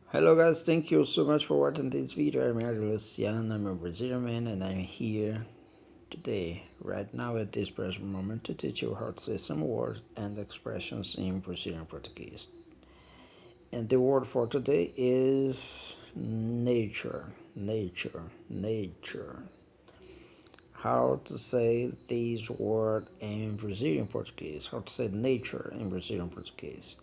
Hello guys, thank you so much for watching this video. I'm Lucian, I'm a Brazilian man and I'm here today, right now at this present moment, to teach you how to say some words and expressions in Brazilian Portuguese. And the word for today is nature, nature. How to say this word in Brazilian Portuguese, how to say nature in Brazilian Portuguese.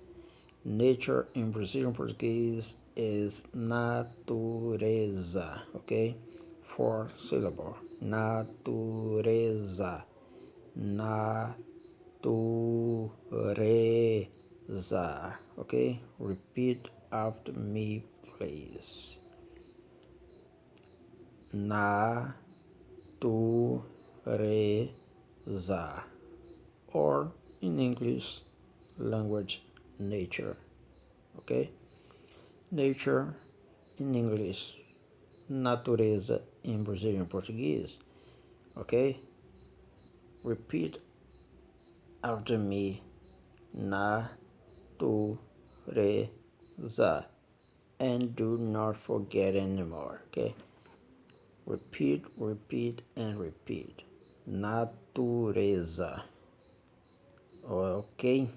Nature in Brazilian Portuguese is natureza, okay? Four syllable. Natureza. Natureza. Okay? Repeat after me, please. Natureza. Or in English language, nature. Okay? Nature in English, natureza in Brazilian Portuguese. Okay? Repeat after me. Natureza. And do not forget anymore. Okay? Repeat, and repeat. Natureza. Okay?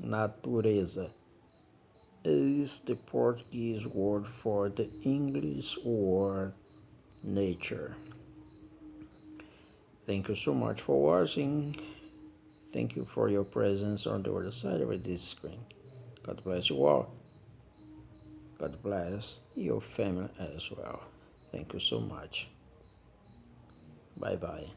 Natureza is the Portuguese word for the English word nature. Thank you so much for watching. Thank you for your presence on the other side of this screen. God bless you all. God bless your family as well. Thank you so much. Bye bye.